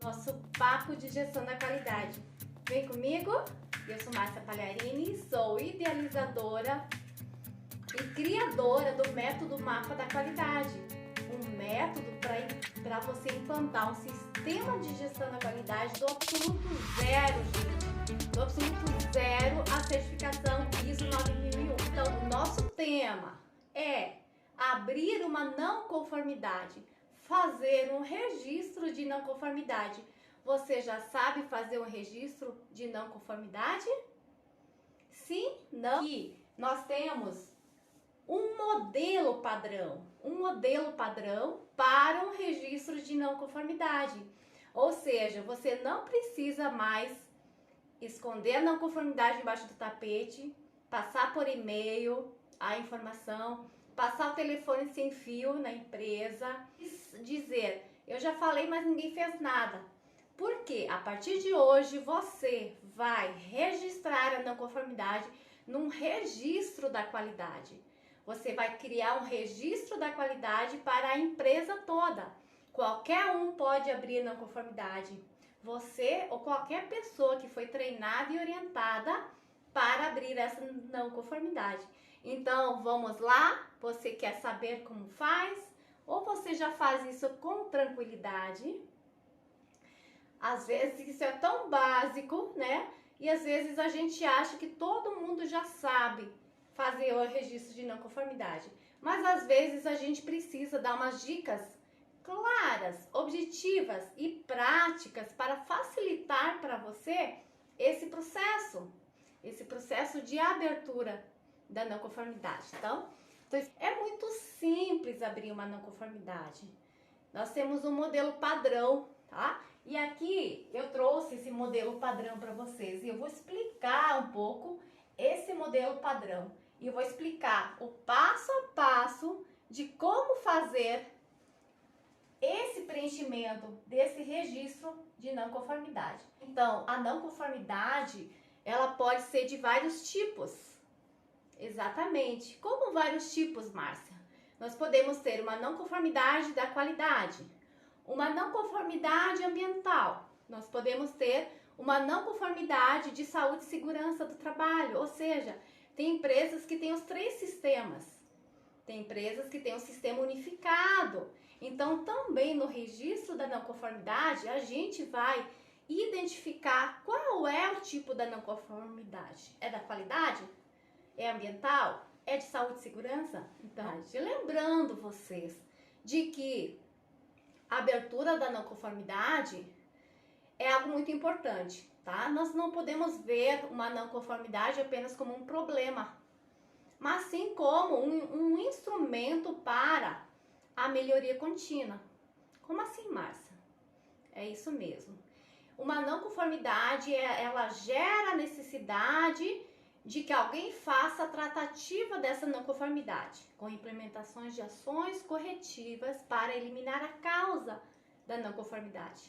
Nosso papo de gestão da qualidade. Vem comigo? Eu sou Márcia Palharini, sou idealizadora e criadora do método Mapa da Qualidade. Um método para você implantar um sistema de gestão da qualidade do absoluto zero, gente. Do absoluto zero à certificação ISO 9001. Então, o nosso tema é abrir uma não conformidade, fazer um registro de não conformidade. Você já sabe fazer um registro de não conformidade? Sim? Não? Aqui nós temos um modelo padrão para um registro de não conformidade. Ou seja, você não precisa mais esconder a não conformidade embaixo do tapete, passar por e-mail a informação, passar o telefone sem fio na empresa, dizer, eu já falei, mas ninguém fez nada. Porque a partir de hoje você vai registrar a não conformidade num registro da qualidade. Você vai criar um registro da qualidade para a empresa toda. Qualquer um pode abrir não conformidade. Você ou qualquer pessoa que foi treinada e orientada para abrir essa não conformidade. Então, vamos lá? Você quer saber como faz? Ou você já faz isso com tranquilidade? Às vezes isso é tão básico, né? E às vezes a gente acha que todo mundo já sabe fazer o registro de não conformidade. Mas às vezes a gente precisa dar umas dicas claras, objetivas e práticas para facilitar para você esse processo de abertura da não conformidade. Então, é muito simples abrir uma não conformidade. Nós temos um modelo padrão, tá? E aqui eu trouxe esse modelo padrão para vocês e eu vou explicar um pouco esse modelo padrão. E eu vou explicar o passo a passo de como fazer esse preenchimento desse registro de não conformidade. Então, a não conformidade, ela pode ser de vários tipos. Exatamente. Como vários tipos, Márcia? Nós podemos ter uma não conformidade da qualidade, uma não conformidade ambiental. Nós podemos ter uma não conformidade de saúde e segurança do trabalho, ou seja, tem empresas que têm os 3 sistemas. Tem empresas que têm um sistema unificado. Então, também no registro da não conformidade, a gente vai identificar qual é o tipo da não conformidade. É da qualidade? É ambiental? É de saúde e segurança? Então, lembrando vocês de que a abertura da não conformidade é algo muito importante, tá? Nós não podemos ver uma não conformidade apenas como um problema, mas sim como um instrumento para a melhoria contínua. Como assim, Márcia? É isso mesmo. Uma não conformidade, ela gera a necessidade de que alguém faça a tratativa dessa não conformidade, com implementações de ações corretivas para eliminar a causa da não conformidade.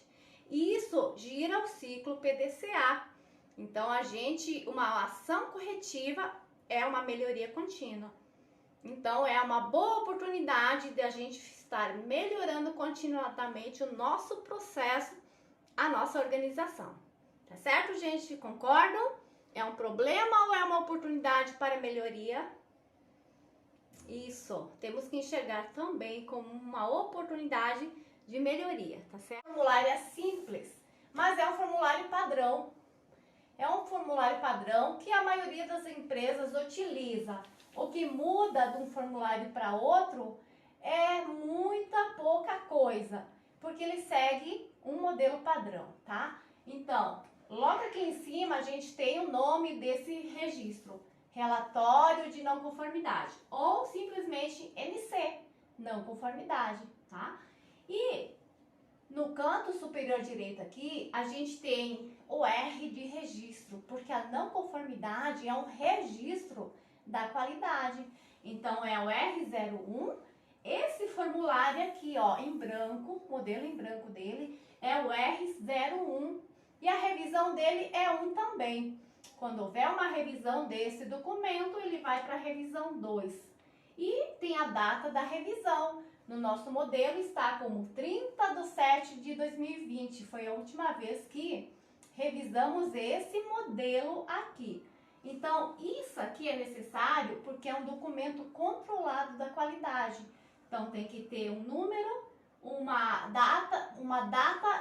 E isso gira o ciclo PDCA. Então, uma ação corretiva é uma melhoria contínua. Então, é uma boa oportunidade de a gente estar melhorando continuadamente o nosso processo, a nossa organização. Tá certo, gente? Concordam? É um problema ou é uma oportunidade para melhoria? Isso, temos que enxergar também como uma oportunidade de melhoria, tá certo? O formulário é simples, mas é um formulário padrão. É um formulário padrão que a maioria das empresas utiliza. O que muda de um formulário para outro é muita pouca coisa, porque ele segue um modelo padrão, tá? Então, logo aqui em cima a gente tem o nome desse registro, relatório de não conformidade, ou simplesmente NC, não conformidade, tá? E no canto superior direito aqui, a gente tem o R de registro, porque a não conformidade é um registro da qualidade. Então, é o R01. Esse formulário aqui, ó, em branco, modelo em branco dele, é o R01. E a revisão dele é 1 também. Quando houver uma revisão desse documento, ele vai para a revisão 2. E tem a data da revisão. No nosso modelo está como 30 30/7/2020 foi a última vez que revisamos esse modelo aqui. Então, isso aqui é necessário porque é um documento controlado da qualidade. Então, tem que ter um número, uma data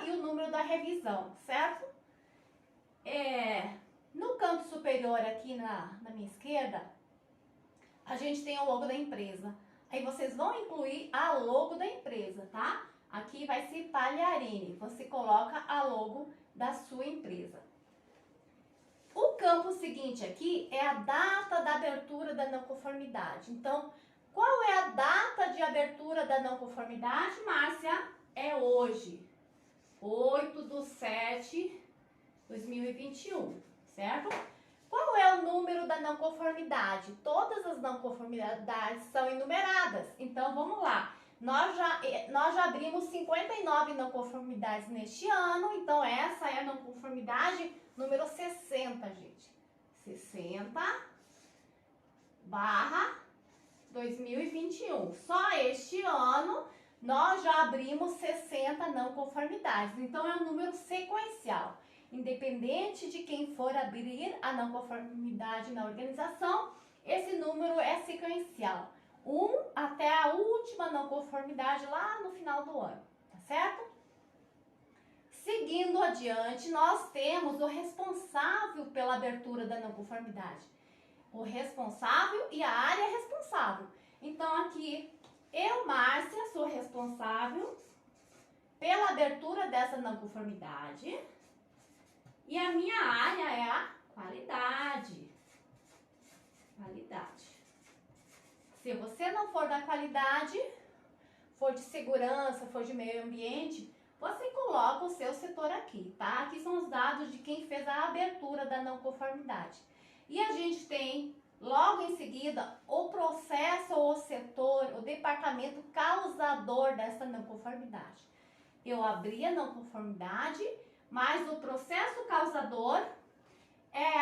e o número da revisão, certo? No canto superior aqui na minha esquerda, a gente tem o logo da empresa. Aí vocês vão incluir a logo da empresa, tá? Aqui vai ser Pagliarini. Você coloca a logo da sua empresa. O campo seguinte aqui é a data da abertura da não conformidade. Então, qual é a data de abertura da não conformidade, Márcia? É hoje, 8/7/2021, certo? Qual é o número da não conformidade? Todas as não conformidades são enumeradas. Então, vamos lá. Nós já abrimos 59 não conformidades neste ano. Então, essa é a não conformidade número 60, gente. 60/2021. Só este ano nós já abrimos 60 não conformidades. Então, é um número sequencial. Independente de quem for abrir a não conformidade na organização, esse número é sequencial. 1 até a última não conformidade lá no final do ano, tá certo? Seguindo adiante, nós temos o responsável pela abertura da não conformidade. O responsável e a área responsável. Então, aqui, eu, Márcia, sou responsável pela abertura dessa não conformidade. E a minha área é a qualidade. Qualidade. Se você não for da qualidade, for de segurança, for de meio ambiente, você coloca o seu setor aqui, tá? Aqui são os dados de quem fez a abertura da não conformidade. E a gente tem, logo em seguida, o processo ou o setor, o departamento causador dessa não conformidade. Eu abri a não conformidade, mas o processo causador é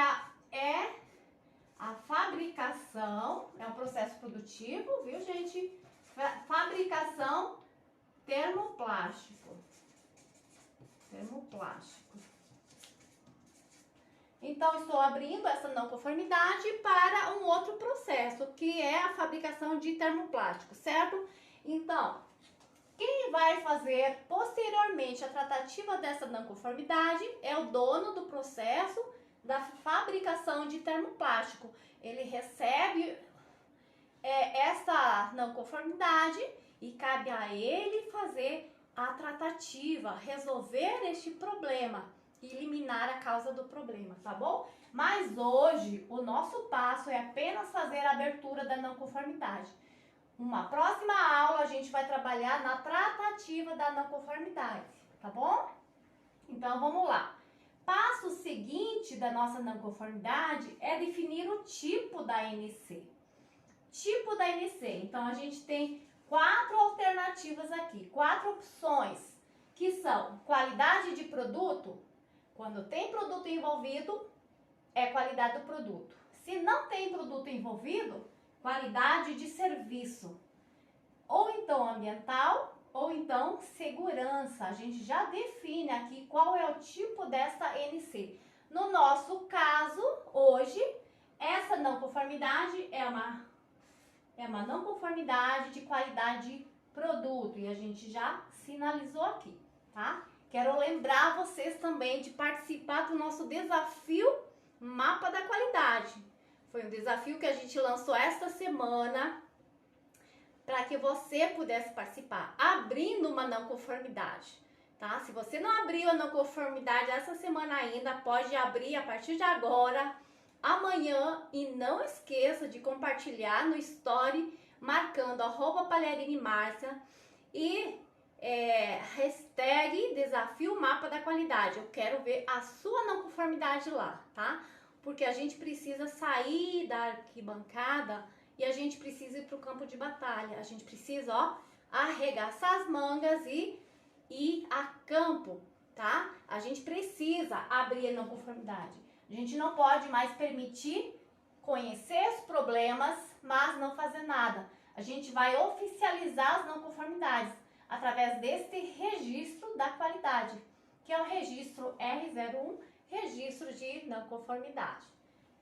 a fabricação, é um processo produtivo, viu, gente? Fabricação termoplástico. Termoplástico. Então, estou abrindo essa não conformidade para um outro processo, que é a fabricação de termoplástico, certo? Então, quem vai fazer posteriormente a tratativa dessa não conformidade é o dono do processo da fabricação de termoplástico. Ele recebe essa não conformidade e cabe a ele fazer a tratativa, resolver este problema e eliminar a causa do problema, tá bom? Mas hoje o nosso passo é apenas fazer a abertura da não conformidade. Uma próxima aula a gente vai trabalhar na tratativa da não conformidade, tá bom? Então vamos lá. Passo seguinte da nossa não conformidade é definir o tipo da NC. Tipo da NC. Então a gente tem 4 alternativas aqui, 4 opções, que são qualidade de produto. Quando tem produto envolvido, é qualidade do produto. Se não tem produto envolvido, qualidade de serviço. Ou então ambiental, ou então segurança. A gente já define aqui qual é o tipo dessa NC. No nosso caso, hoje, essa não conformidade é uma não conformidade de qualidade de produto. E a gente já sinalizou aqui, tá? Quero lembrar vocês também de participar do nosso desafio Mapa da Qualidade. Foi um desafio que a gente lançou esta semana para que você pudesse participar, abrindo uma não conformidade, tá? Se você não abriu a não conformidade essa semana ainda, pode abrir a partir de agora, amanhã, e não esqueça de compartilhar no story, marcando @PagliariniMárcia e hashtag desafio mapa da qualidade. Eu quero ver a sua não conformidade lá, tá? Porque a gente precisa sair da arquibancada e a gente precisa ir para o campo de batalha. A gente precisa, arregaçar as mangas e ir a campo, tá? A gente precisa abrir a não conformidade. A gente não pode mais permitir conhecer os problemas, mas não fazer nada. A gente vai oficializar as não conformidades. através deste registro da qualidade, que é o registro R01, registro de não conformidade.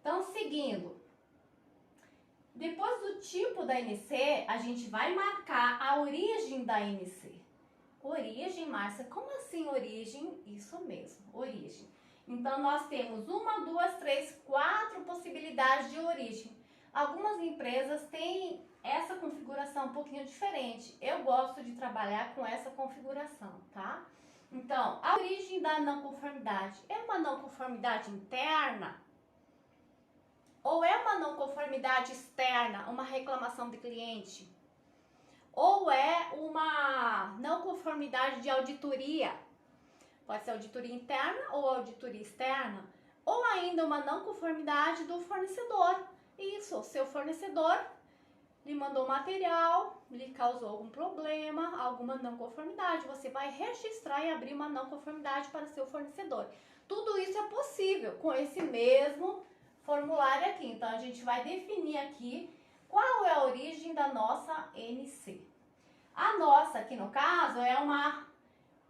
Então, seguindo, depois do tipo da NC, a gente vai marcar a origem da NC. Origem, Márcia, como assim origem? Isso mesmo, origem. Então, nós temos 1, 2, 3, 4 possibilidades de origem. Algumas empresas têm essa configuração um pouquinho diferente. Eu gosto de trabalhar com essa configuração, tá? Então, a origem da não conformidade é uma não conformidade interna? Ou é uma não conformidade externa, uma reclamação de cliente? Ou é uma não conformidade de auditoria? Pode ser auditoria interna ou auditoria externa. Ou ainda uma não conformidade do fornecedor. Isso, o seu fornecedor lhe mandou material, lhe causou algum problema, alguma não conformidade. Você vai registrar e abrir uma não conformidade para seu fornecedor. Tudo isso é possível com esse mesmo formulário aqui. Então, a gente vai definir aqui qual é a origem da nossa NC. A nossa, aqui no caso, é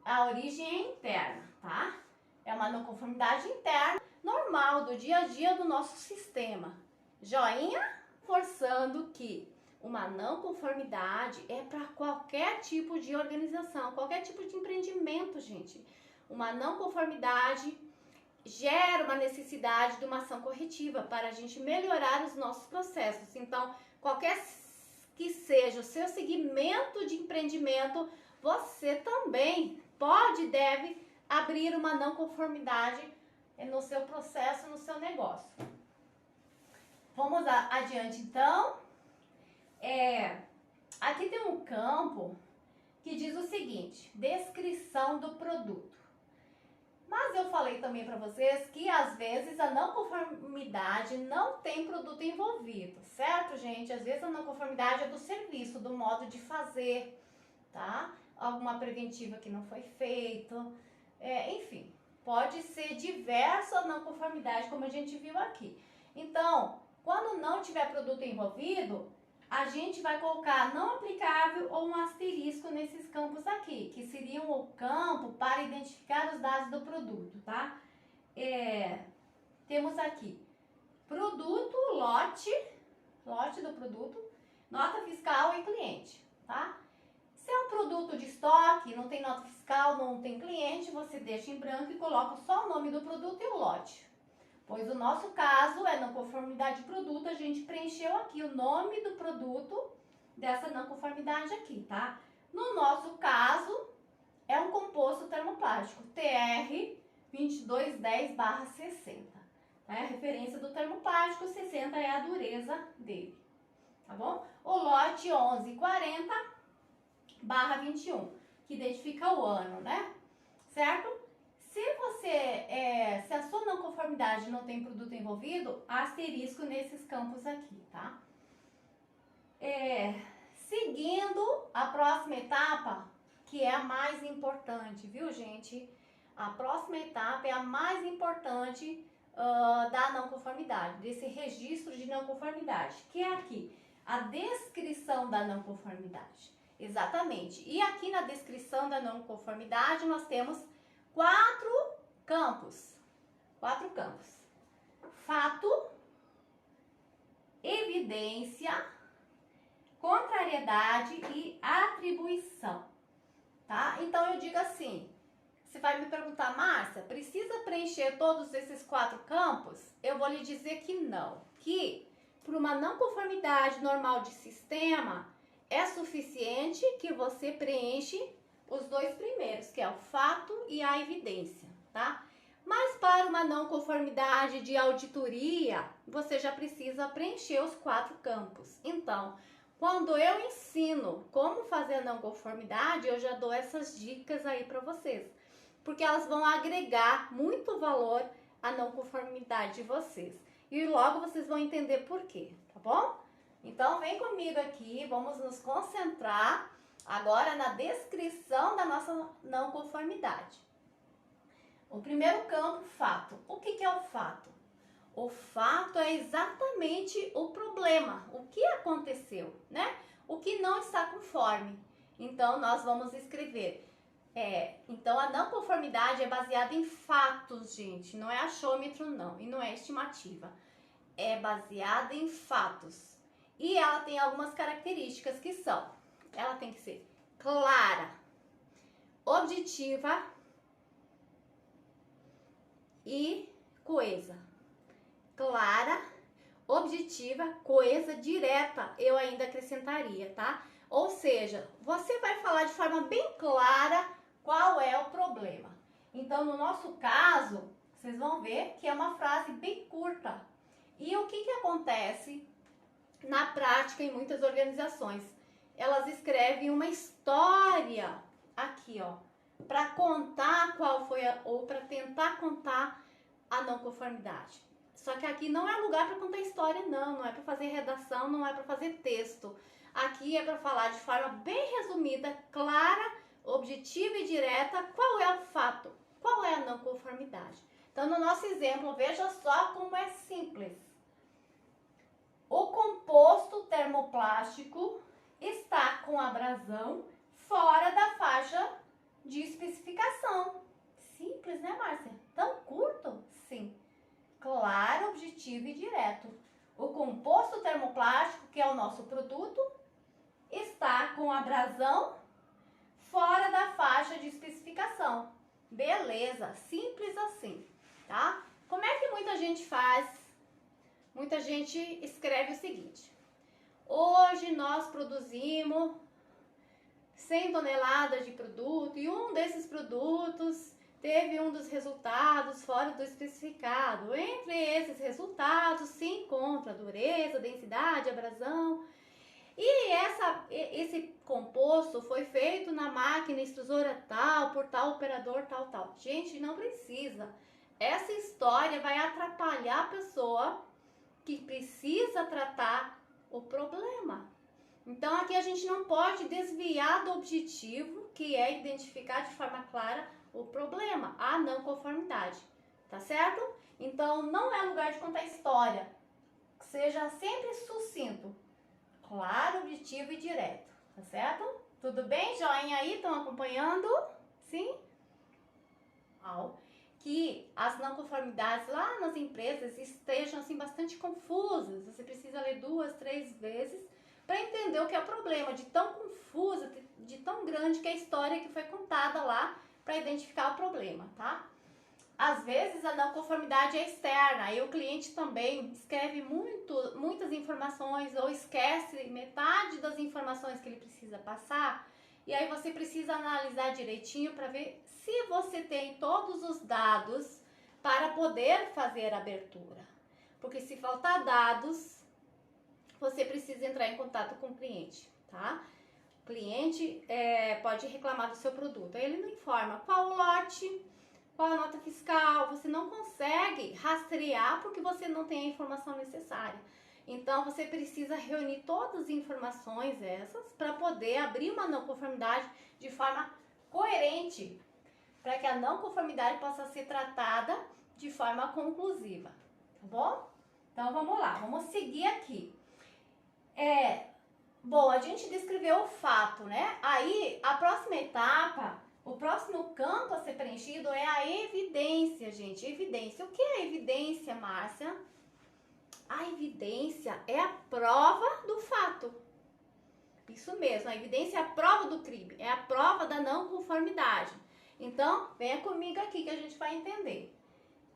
a origem é interna, tá? É uma não conformidade interna, normal, do dia a dia do nosso sistema. Joinha, forçando que uma não conformidade é para qualquer tipo de organização, qualquer tipo de empreendimento, gente. Uma não conformidade gera uma necessidade de uma ação corretiva para a gente melhorar os nossos processos. Então, qualquer que seja o seu segmento de empreendimento, você também pode e deve abrir uma não conformidade no seu processo, no seu negócio. Vamos adiante, então. Aqui tem um campo que diz o seguinte: descrição do produto. Mas eu falei também para vocês que às vezes a não conformidade não tem produto envolvido, certo, gente? Às vezes a não conformidade é do serviço, do modo de fazer, tá? Alguma preventiva que não foi feito, enfim, pode ser diversa a não conformidade, como a gente viu aqui. Então, quando não tiver produto envolvido, a gente vai colocar não aplicável ou um asterisco nesses campos aqui, que seriam o campo para identificar os dados do produto, tá? Temos aqui produto, lote do produto, nota fiscal e cliente, tá? Se é um produto de estoque, não tem nota fiscal, não tem cliente, você deixa em branco e coloca só o nome do produto e o lote. Pois o nosso caso é não conformidade de produto, a gente preencheu aqui o nome do produto dessa não conformidade aqui, tá? No nosso caso, é um composto termoplástico, TR 2210/60. É a referência do termoplástico, 60 é a dureza dele, tá bom? O lote 1140/21, que identifica o ano, né? Certo? Se a sua não conformidade não tem produto envolvido, asterisco nesses campos aqui, tá? Seguindo a próxima etapa, que é a mais importante, viu, gente? A próxima etapa é a mais importante da não conformidade, desse registro de não conformidade, que é aqui, a descrição da não conformidade. Exatamente. E aqui na descrição da não conformidade nós temos quatro campos. Fato, evidência, contrariedade e atribuição, tá? Então eu digo assim, você vai me perguntar, Márcia, precisa preencher todos esses 4 campos? Eu vou lhe dizer que não, que por uma não conformidade normal de sistema, é suficiente que você preenche os 2 primeiros, que é o fato e a evidência, tá? Mas para uma não conformidade de auditoria, você já precisa preencher os 4 campos. Então, quando eu ensino como fazer a não conformidade, eu já dou essas dicas aí para vocês, porque elas vão agregar muito valor à não conformidade de vocês. E logo vocês vão entender por quê, tá bom? Então, vem comigo aqui, vamos nos concentrar agora na descrição da nossa não conformidade. O primeiro campo, fato. O que é o fato? O fato é exatamente o problema, o que aconteceu, né? O que não está conforme. Então, nós vamos escrever. Então, a não conformidade é baseada em fatos, gente. Não é achômetro, não. E não é estimativa. É baseada em fatos. E ela tem algumas características que são: ela tem que ser clara, objetiva e coesa. Clara, objetiva, coesa, direta, eu ainda acrescentaria, tá? Ou seja, você vai falar de forma bem clara qual é o problema. Então, no nosso caso, vocês vão ver que é uma frase bem curta. E o que acontece na prática em muitas organizações? Elas escrevem uma história aqui, ó, para contar qual foi ou para tentar contar a não conformidade. Só que aqui não é lugar para contar história, não é para fazer redação, não é para fazer texto. Aqui é para falar de forma bem resumida, clara, objetiva e direta qual é o fato, qual é a não conformidade. Então, no nosso exemplo, veja só como é simples. O composto termoplástico está com abrasão fora da faixa de especificação. Simples, né, Márcia? Tão curto? Sim. Claro, objetivo e direto. O composto termoplástico, que é o nosso produto, está com abrasão fora da faixa de especificação. Beleza, simples assim, tá? Como é que muita gente faz? Muita gente escreve o seguinte: hoje nós produzimos 100 toneladas de produto e um desses produtos teve um dos resultados fora do especificado. Entre esses resultados se encontra dureza, densidade, abrasão. E esse composto foi feito na máquina extrusora tal, por tal operador tal. Gente, não precisa. Essa história vai atrapalhar a pessoa que precisa tratar o problema. Então, aqui a gente não pode desviar do objetivo, que é identificar de forma clara o problema, a não conformidade, tá certo? Então, não é lugar de contar história. Seja sempre sucinto, claro, objetivo e direto, tá certo? Tudo bem? Joinha aí, estão acompanhando? Sim? Que as não conformidades lá nas empresas estejam assim bastante confusas. Você precisa ler 2, 3 vezes para entender o que é o problema, de tão confusa, de tão grande que é a história que foi contada lá para identificar o problema, tá? Às vezes a não conformidade é externa, aí o cliente também escreve muitas informações ou esquece metade das informações que ele precisa passar, e aí você precisa analisar direitinho para ver se você tem todos os dados para poder fazer a abertura. Porque se faltar dados, você precisa entrar em contato com o cliente, tá? O cliente pode reclamar do seu produto, aí ele não informa qual o lote, qual a nota fiscal, você não consegue rastrear porque você não tem a informação necessária. Então, você precisa reunir todas as informações essas para poder abrir uma não conformidade de forma coerente, para que a não conformidade possa ser tratada de forma conclusiva, tá bom? Então, vamos lá, vamos seguir aqui. Bom, a gente descreveu o fato, né? Aí, a próxima etapa, o próximo campo a ser preenchido é a evidência, gente. Evidência. O que é evidência, Márcia? A evidência é a prova do fato. Isso mesmo, a evidência é a prova do crime, é a prova da não conformidade. Então, venha comigo aqui que a gente vai entender.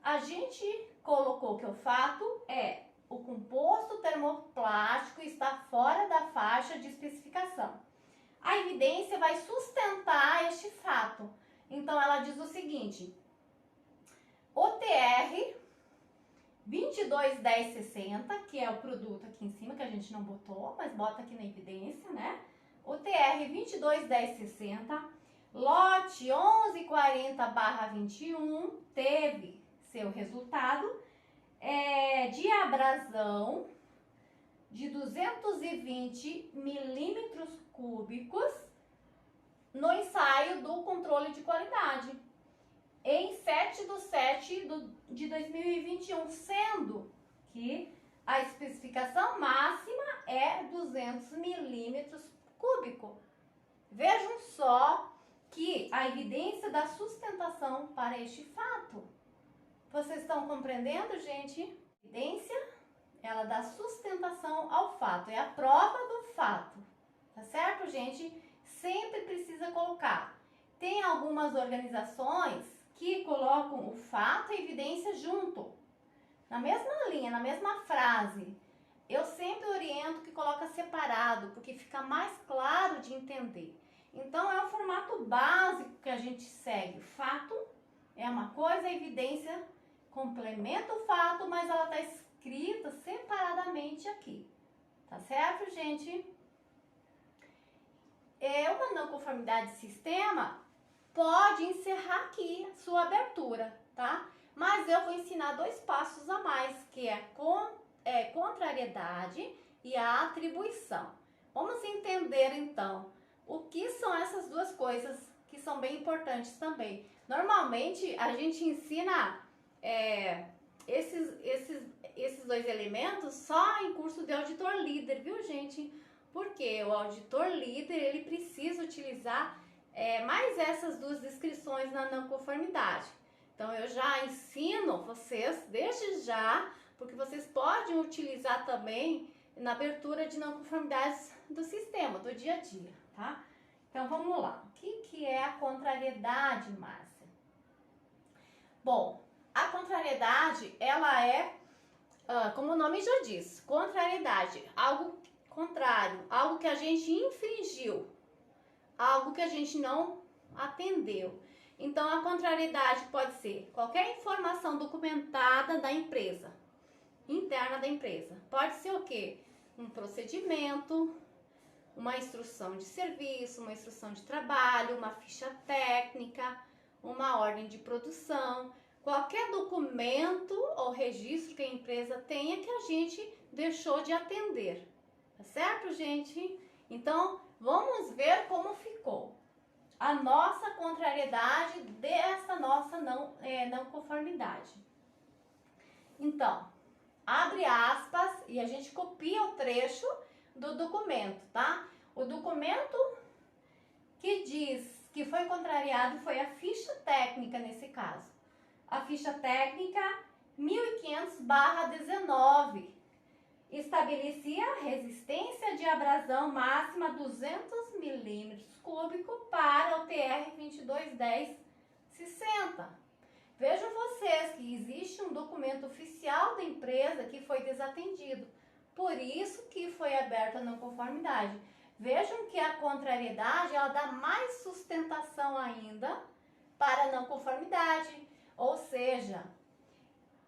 A gente colocou que o fato é: o composto termoplástico está fora da faixa de especificação. A evidência vai sustentar este fato. Então, ela diz o seguinte: o TR 221060, que é o produto aqui em cima, que a gente não botou, mas bota aqui na evidência, né? O TR 221060, lote 1140/21, teve seu resultado de abrasão de 220 milímetros cúbicos no ensaio do controle de qualidade em 7/7/2021, sendo que a especificação máxima é 200 milímetros cúbicos. Vejam só que a evidência da sustentação para este fato. Vocês estão compreendendo, gente? A evidência, ela dá sustentação ao fato, é a prova do fato, tá certo, gente? Sempre precisa colocar. Tem algumas organizações que colocam o fato e a evidência junto, na mesma linha, na mesma frase. Eu sempre oriento que coloca separado, porque fica mais claro de entender. Então, é o formato básico que a gente segue. O fato é uma coisa, a evidência complementa o fato, mas ela está escrita separadamente aqui. Tá certo, gente? Uma não conformidade de sistema pode encerrar aqui sua abertura, tá? Mas eu vou ensinar 2 passos a mais, que é contrariedade e a atribuição. Vamos entender, então, o que são essas 2 coisas que são bem importantes também. Normalmente, a gente ensina esses 2 elementos só em curso de auditor líder, viu, gente? Porque o auditor líder, ele precisa utilizar mais essas 2 descrições na não conformidade. Então, eu já ensino vocês desde já, porque vocês podem utilizar também na abertura de não conformidades do sistema, do dia a dia, tá? Então, vamos lá. O que é a contrariedade, Márcia? Bom, a contrariedade, ela é, como o nome já diz, contrariedade, algo contrário, algo que a gente infringiu, algo que a gente não atendeu. Então, a contrariedade pode ser qualquer informação documentada da empresa, interna da empresa. Pode ser o quê? Um procedimento, uma instrução de serviço, uma instrução de trabalho, uma ficha técnica, uma ordem de produção, qualquer documento ou registro que a empresa tenha que a gente deixou de atender. Tá certo, gente? Então, vamos ver como ficou a nossa contrariedade dessa nossa não conformidade. Então, abre aspas e a gente copia o trecho do documento, tá? O documento que diz que foi contrariado foi a ficha técnica nesse caso. A ficha técnica 1500/19 estabelecia a resistência de abrasão máxima 200 milímetros cúbicos para o TR 2210-60. Vejam vocês que existe um documento oficial da empresa que foi desatendido, por isso que foi aberta a não conformidade. Vejam que a contrariedade, ela dá mais sustentação ainda para a não conformidade, ou seja,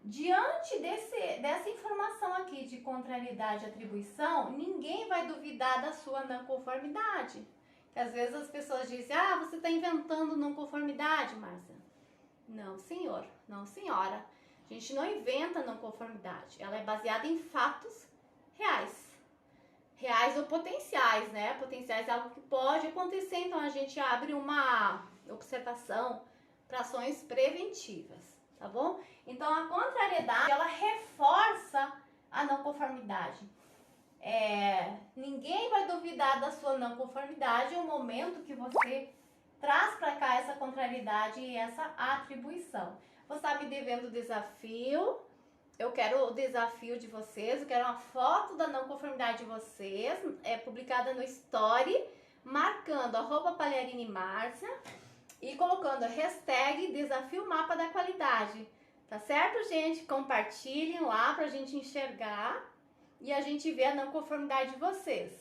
diante dessa informação aqui de contrariedade e atribuição, ninguém vai duvidar da sua não conformidade. Que às vezes as pessoas dizem, você está inventando não conformidade, Márcia. Não, senhor, não, senhora. A gente não inventa não conformidade. Ela é baseada em fatos reais. Reais ou potenciais, né? Potenciais é algo que pode acontecer, então a gente abre uma observação para ações preventivas, tá bom? Então, a contrariedade, ela reforça a não conformidade. Ninguém vai duvidar da sua não conformidade no momento que você traz para cá essa contrariedade e essa atribuição. Você está me devendo o desafio. Eu quero o desafio de vocês. Eu quero uma foto da não conformidade de vocês, publicada no Story, marcando @PalharineMárcia e colocando a hashtag desafio mapa da qualidade. Tá certo, gente? Compartilhem lá pra gente enxergar e a gente ver a não conformidade de vocês.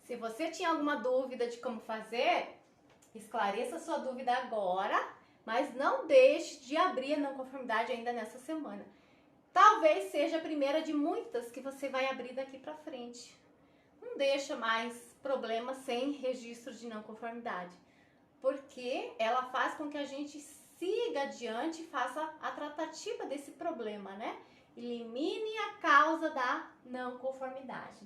Se você tinha alguma dúvida de como fazer, esclareça sua dúvida agora, mas não deixe de abrir a não conformidade ainda nessa semana. Talvez seja a primeira de muitas que você vai abrir daqui pra frente. Não deixa mais problemas sem registro de não conformidade, porque ela faz com que a gente siga adiante e faça a tratativa desse problema, né? Elimine a causa da não conformidade.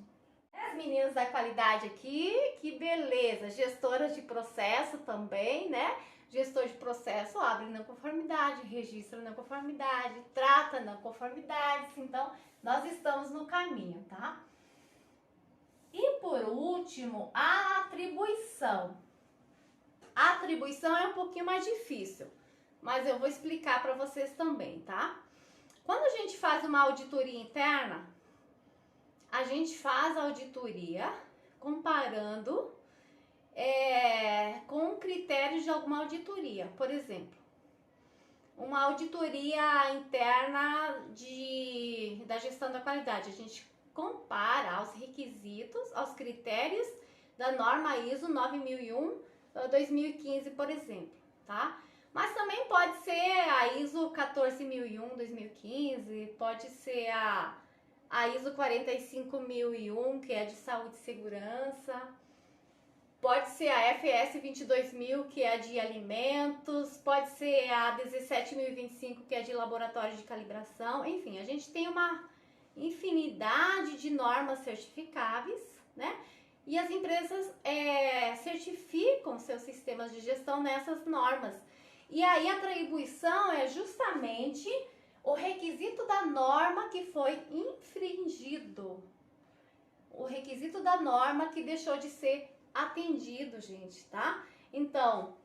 As meninas da qualidade aqui, que beleza! Gestoras de processo também, né? Gestor de processo abre não conformidade, registra não conformidade, trata não conformidades. Então, nós estamos no caminho, tá? Bom, vamos lá. O que é a contrariedade? A contrariedade, ela é, como o nome já diz, contrariedade, algo contrário, algo que a gente não atendeu. Então, a contrariedade, ela reforça a não conformidade. Vejam vocês que existe um documento oficial da empresa que foi desatendido, por isso que foi aberta a não conformidade. Então, nós estamos no caminho, tá? E por último, a atribuição. A atribuição é um pouquinho mais difícil, mas eu vou explicar para vocês também, tá? Quando a gente faz uma auditoria interna, a gente faz a auditoria comparando com critérios de alguma auditoria. Por exemplo, uma auditoria interna da gestão da qualidade. A gente compara aos requisitos, aos critérios da norma ISO 9001/2015, por exemplo, tá? Mas também pode ser a ISO 14001/2015, pode ser a ISO 45001, que é de saúde e segurança, pode ser a FS 22000, que é de alimentos, pode ser a 17025, que é de laboratório de calibração. Enfim, a gente tem uma infinidade de normas certificáveis, né? E as empresas certificam seus sistemas de gestão nessas normas. E aí a atribuição é justamente o requisito da norma que foi infringido. O requisito da norma que deixou de ser atendido, gente, tá? Então,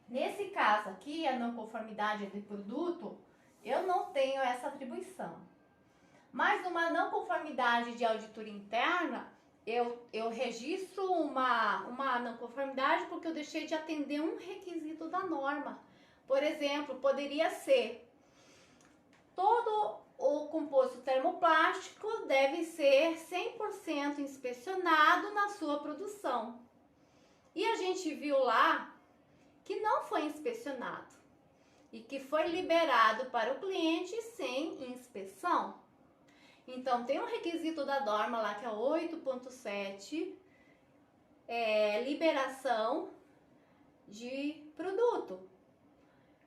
nesse caso aqui, a não conformidade do produto, eu não tenho essa atribuição. Mas uma não conformidade de auditoria interna, eu registro uma não conformidade porque eu deixei de atender um requisito da norma. Por exemplo, poderia ser: todo o composto termoplástico deve ser 100% inspecionado na sua produção. E a gente viu lá que não foi inspecionado e que foi liberado para o cliente sem inspeção. Então, tem um requisito da norma lá que é 8.7, liberação de produto.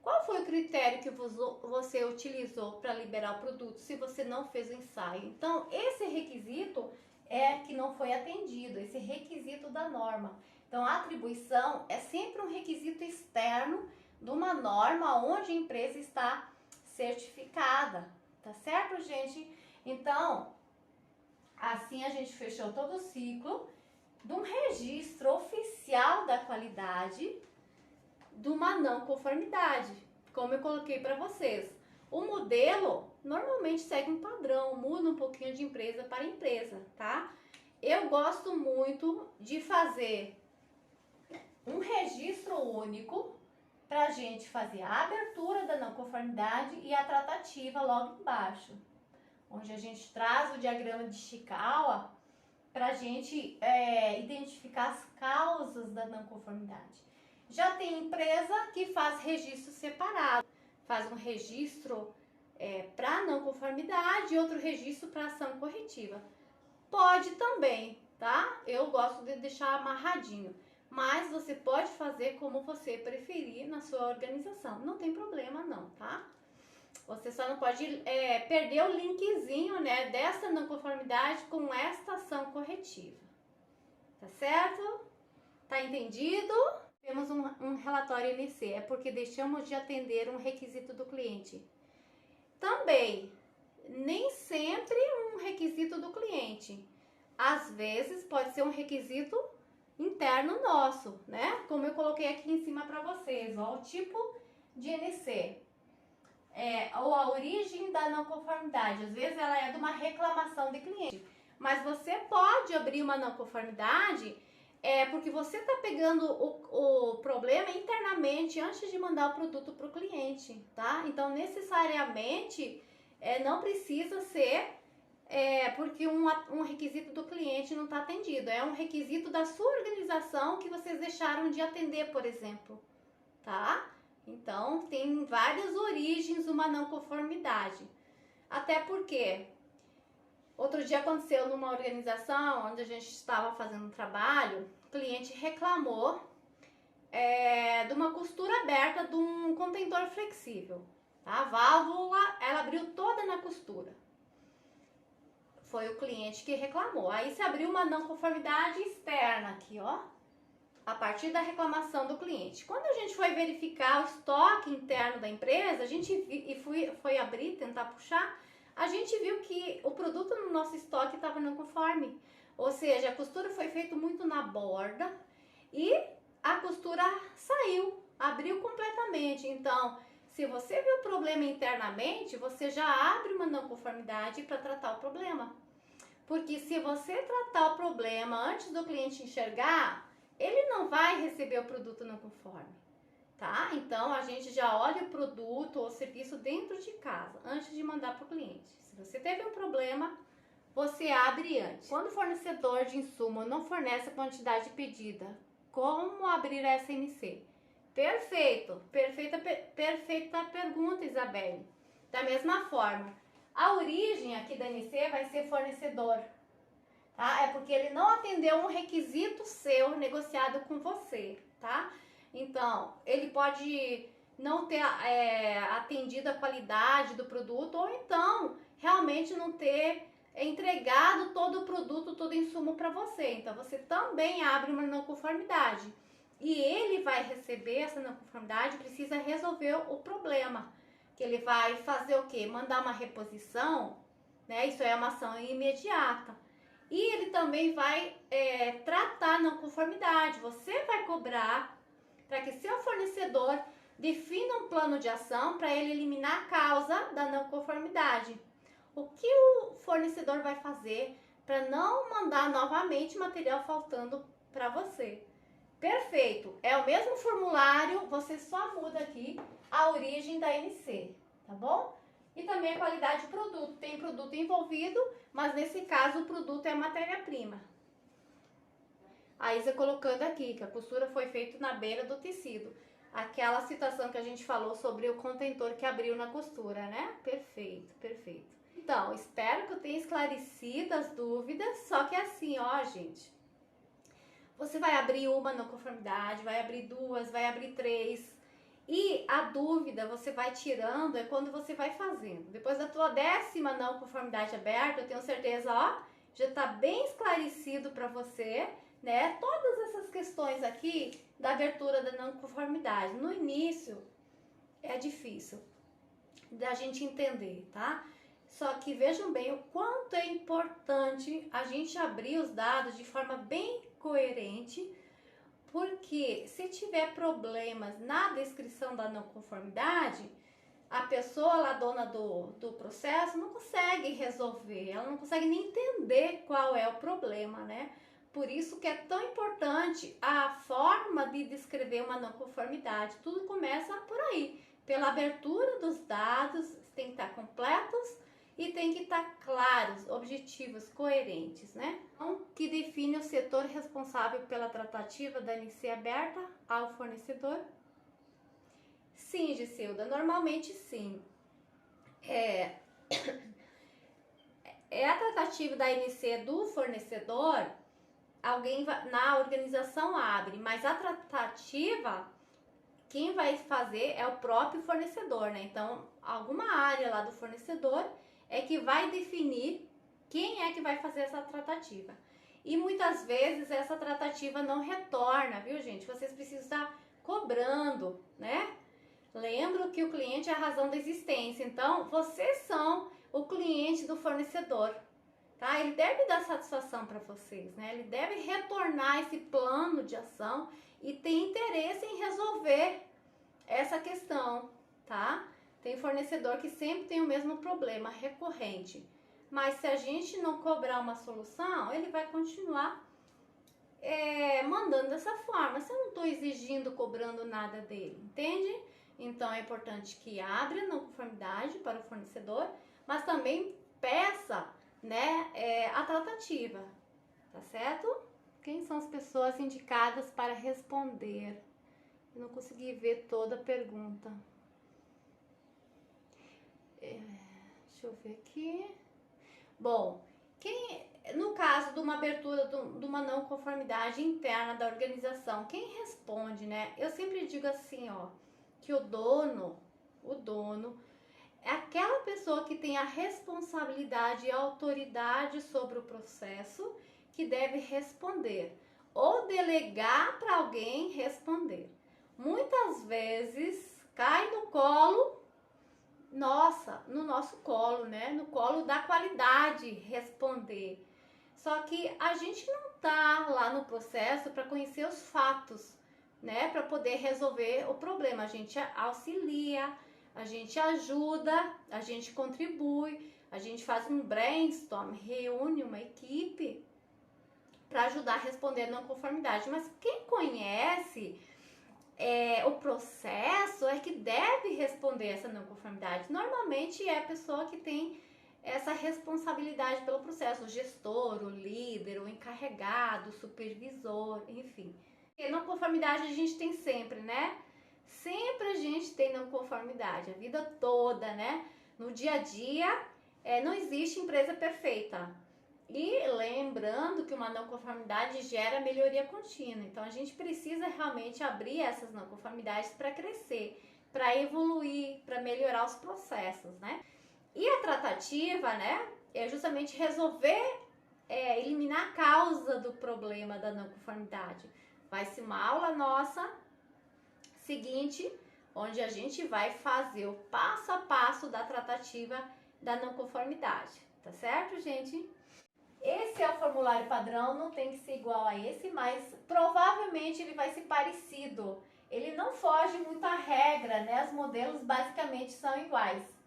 Qual foi o critério que você utilizou para liberar o produto se você não fez o ensaio? Então, esse requisito é que não foi atendido, esse requisito da norma. Então, a atribuição é sempre um requisito externo de uma norma onde a empresa está certificada, tá certo, gente? Então, assim a gente fechou todo o ciclo de um registro oficial da qualidade de uma não conformidade, como eu coloquei para vocês. O modelo normalmente segue um padrão, muda um pouquinho de empresa para empresa, tá? Eu gosto muito de fazer um registro único para a gente fazer a abertura da não conformidade e a tratativa logo embaixo, onde a gente traz o diagrama de Ishikawa para a gente identificar as causas da não conformidade. Já tem empresa que faz registro separado, faz um registro para não conformidade e outro registro para ação corretiva. Pode também, tá? Eu gosto de deixar amarradinho, mas você pode fazer como você preferir na sua organização, não tem problema não, tá? Você só não pode perder o linkzinho, né, dessa não conformidade com esta ação corretiva, tá certo? Tá entendido? Temos um relatório NC, é porque deixamos de atender um requisito do cliente. Também, nem sempre um requisito do cliente. Às vezes pode ser um requisito interno nosso, né? Como eu coloquei aqui em cima para vocês, ó, o tipo de NC. Ou a origem da não conformidade. Às vezes ela é de uma reclamação de cliente. Mas você pode abrir uma não conformidade porque você está pegando o problema internamente antes de mandar o produto para o cliente, tá? Então, necessariamente, não precisa ser porque um requisito do cliente não está atendido. É um requisito da sua organização que vocês deixaram de atender, por exemplo, tá? Então, tem várias origens uma não conformidade. Até porque outro dia aconteceu numa organização onde a gente estava fazendo um trabalho, o cliente reclamou de uma costura aberta de um contentor flexível. Tá? A válvula, ela abriu toda na costura. Foi o cliente que reclamou. Aí se abriu uma não conformidade externa aqui, ó, a partir da reclamação do cliente. Quando a gente foi verificar o estoque interno da empresa, a gente foi abrir, tentar puxar, a gente viu que o produto no nosso estoque estava não conforme. Ou seja, a costura foi feita muito na borda e a costura saiu, abriu completamente. Então, se você vê o problema internamente, você já abre uma não conformidade para tratar o problema. Porque se você tratar o problema antes do cliente enxergar, ele não vai receber o produto não conforme, tá? Então, a gente já olha o produto ou serviço dentro de casa, antes de mandar para o cliente. Se você teve um problema, você abre antes. Quando o fornecedor de insumo não fornece a quantidade pedida, como abrir a SNC? Perfeito, perfeita pergunta, Isabelle. Da mesma forma, a origem aqui da NC vai ser fornecedor, tá? É porque ele não atendeu um requisito seu negociado com você, tá? Então, ele pode não ter atendido a qualidade do produto ou então realmente não ter entregado todo o produto, todo o insumo para você. Então, você também abre uma não conformidade. E ele vai receber essa não conformidade, precisa resolver o problema. Que ele vai fazer o quê? Mandar uma reposição, né? Isso é uma ação imediata. E ele também vai tratar a não conformidade. Você vai cobrar para que seu fornecedor defina um plano de ação para ele eliminar a causa da não conformidade. O que o fornecedor vai fazer para não mandar novamente material faltando para você? Perfeito, é o mesmo formulário, você só muda aqui a origem da NC, tá bom? E também a qualidade do produto, tem produto envolvido, mas nesse caso o produto é a matéria-prima. A Isa colocando aqui que a costura foi feita na beira do tecido. Aquela situação que a gente falou sobre o contentor que abriu na costura, né? Perfeito, perfeito. Então, espero que eu tenha esclarecido as dúvidas, só que assim, ó, gente, você vai abrir uma não conformidade, vai abrir duas, vai abrir três, e a dúvida você vai tirando é quando você vai fazendo. Depois da tua 10ª não conformidade aberta, eu tenho certeza, ó, já tá bem esclarecido para você, né? Todas essas questões aqui da abertura da não conformidade. No início é difícil da gente entender, tá? Só que vejam bem o quanto é importante a gente abrir os dados de forma bem coerente, porque se tiver problemas na descrição da não conformidade, a pessoa lá, dona do processo, não consegue resolver, ela não consegue nem entender qual é o problema, né? Por isso que é tão importante a forma de descrever uma não conformidade. Tudo começa por aí, pela abertura dos dados, tem que estar completos e tem que estar claros, objetivos, coerentes, né? Então, que define o setor responsável pela tratativa da NC aberta ao fornecedor? Sim, Gisilda, normalmente sim. A tratativa da NC do fornecedor, alguém na organização abre, mas a tratativa, quem vai fazer é o próprio fornecedor, né? Então, alguma área lá do fornecedor é que vai definir quem é que vai fazer essa tratativa. E muitas vezes essa tratativa não retorna, viu, gente? Vocês precisam estar cobrando, né? Lembro que o cliente é a razão da existência. Então, vocês são o cliente do fornecedor, tá? Ele deve dar satisfação para vocês, né? Ele deve retornar esse plano de ação e ter interesse em resolver essa questão, tá? Tem fornecedor que sempre tem o mesmo problema recorrente, mas se a gente não cobrar uma solução, ele vai continuar mandando dessa forma. Se eu não estou exigindo, cobrando nada dele, entende? Então é importante que abra não conformidade para o fornecedor, mas também peça, né, a tratativa, tá certo? Quem são as pessoas indicadas para responder? Eu não consegui ver toda a pergunta. Deixa eu ver aqui. Bom, no caso de uma abertura, de uma não conformidade interna da organização, quem responde, né? Eu sempre digo assim, ó, que o dono é aquela pessoa que tem a responsabilidade e a autoridade sobre o processo que deve responder ou delegar para alguém responder. Muitas vezes cai no colo no nosso colo, né? No colo da qualidade responder. Só que a gente não tá lá no processo para conhecer os fatos, né? Para poder resolver o problema. A gente auxilia, a gente ajuda, a gente contribui, a gente faz um brainstorm, reúne uma equipe para ajudar a responder a não conformidade. Mas quem conhece o processo é que deve responder essa não conformidade. Normalmente é a pessoa que tem essa responsabilidade pelo processo, o gestor, o líder, o encarregado, o supervisor, enfim. E não conformidade a gente tem sempre, né? Sempre a gente tem não conformidade, a vida toda, né? No dia a dia, não existe empresa perfeita. E lembrando que uma não conformidade gera melhoria contínua. Então a gente precisa realmente abrir essas não conformidades para crescer, para evoluir, para melhorar os processos, né? E a tratativa, né, é justamente resolver, eliminar a causa do problema da não conformidade. Vai ser uma aula nossa seguinte, onde a gente vai fazer o passo a passo da tratativa da não conformidade, tá certo, gente? Esse é o formulário padrão, não tem que ser igual a esse, mas provavelmente ele vai ser parecido. Ele não foge muito à regra, né? Os modelos basicamente são iguais.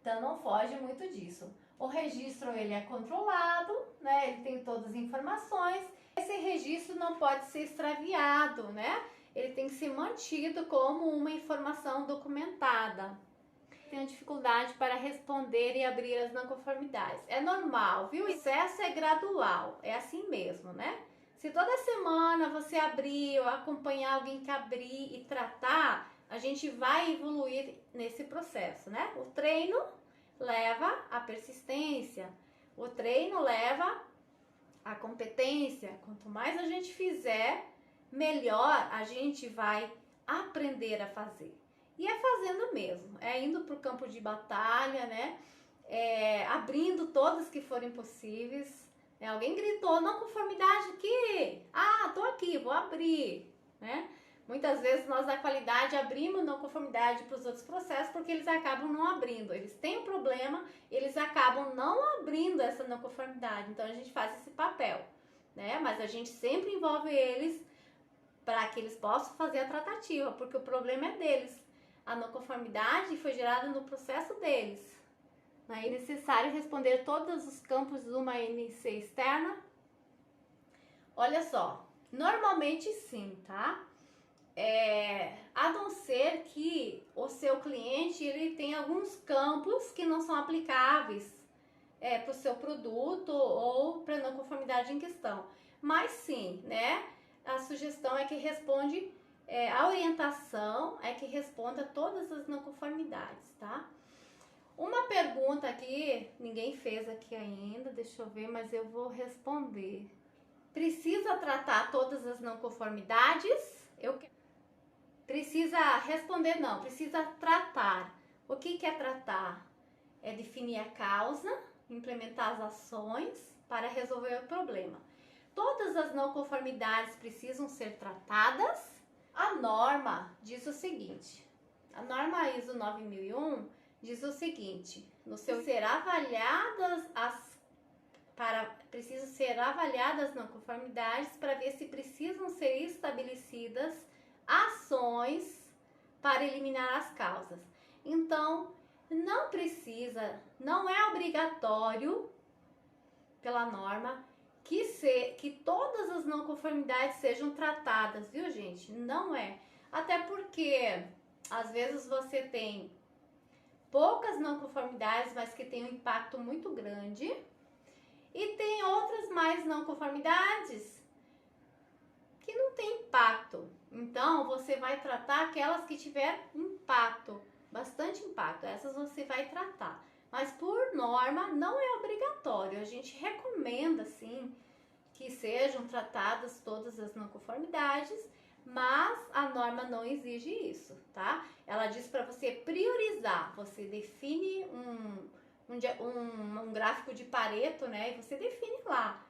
Então não foge muito disso. O registro ele é controlado, né? Ele tem todas as informações. Esse registro não pode ser extraviado, né? Ele tem que ser mantido como uma informação documentada. Tenho dificuldade para responder e abrir as não conformidades. É normal, viu? O processo é gradual, é assim mesmo, né? Se toda semana você abrir ou acompanhar alguém que abrir e tratar, a gente vai evoluir nesse processo, né? O treino leva à persistência, o treino leva à competência. Quanto mais a gente fizer, melhor a gente vai aprender a fazer. E é fazendo mesmo, é indo para o campo de batalha, né? Abrindo todas que forem possíveis. Alguém gritou, não conformidade aqui. Ah, tô aqui, vou abrir, né? Muitas vezes nós da qualidade abrimos não conformidade para os outros processos porque eles acabam não abrindo. Eles têm um problema, eles acabam não abrindo essa não conformidade. Então a gente faz esse papel, né? Mas a gente sempre envolve eles para que eles possam fazer a tratativa, porque o problema é deles. A não conformidade foi gerada no processo deles. É necessário responder todos os campos de uma NC externa? Olha só, normalmente sim, tá? A não ser que o seu cliente ele tenha alguns campos que não são aplicáveis para o seu produto ou para a não conformidade em questão. Mas sim, né? A sugestão é que responde, a orientação é que responda todas as não conformidades, tá? Uma pergunta aqui, ninguém fez aqui ainda, deixa eu ver, mas eu vou responder. Precisa tratar todas as não conformidades? Precisa responder não, precisa tratar. O que é tratar? É definir a causa, implementar as ações para resolver o problema. Todas as não conformidades precisam ser tratadas? A norma diz o seguinte, a norma ISO 9001 diz o seguinte, precisam ser avaliadas não conformidades para ver se precisam ser estabelecidas ações para eliminar as causas. Então, não precisa, não é obrigatório pela norma que todas as não conformidades sejam tratadas, viu, gente? Não é. Até porque às vezes você tem poucas não conformidades, mas que tem um impacto muito grande, e tem outras mais não conformidades que não tem impacto. Então, você vai tratar aquelas que tiver impacto, bastante impacto. Essas você vai tratar. Mas por norma não é obrigatório. A gente recomenda sim que sejam tratadas todas as não conformidades, mas a norma não exige isso, tá? Ela diz para você priorizar. Você define um gráfico de Pareto, né? E você define lá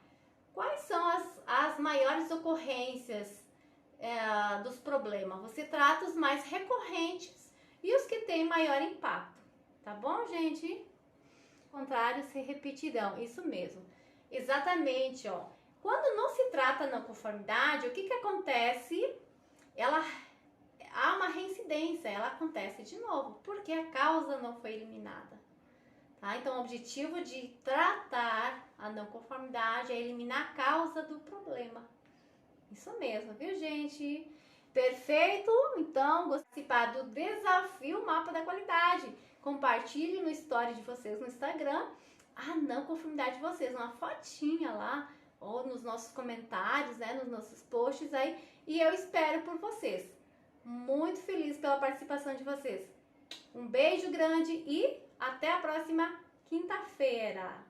quais são as maiores ocorrências dos problemas. Você trata os mais recorrentes e os que têm maior impacto, tá bom, gente? contrário se repetirão. Isso mesmo. Exatamente, ó. Quando não se trata não conformidade, o que acontece? Há uma reincidência, ela acontece de novo, porque a causa não foi eliminada. Tá? Então, o objetivo de tratar a não conformidade é eliminar a causa do problema. Isso mesmo, viu, gente? Perfeito? Então, participar do desafio Mapa da Qualidade. Compartilhe no story de vocês no Instagram a não conformidade de vocês, uma fotinha lá, ou nos nossos comentários, né, nos nossos posts aí, e eu espero por vocês. Muito feliz pela participação de vocês. Um beijo grande e até a próxima quinta-feira.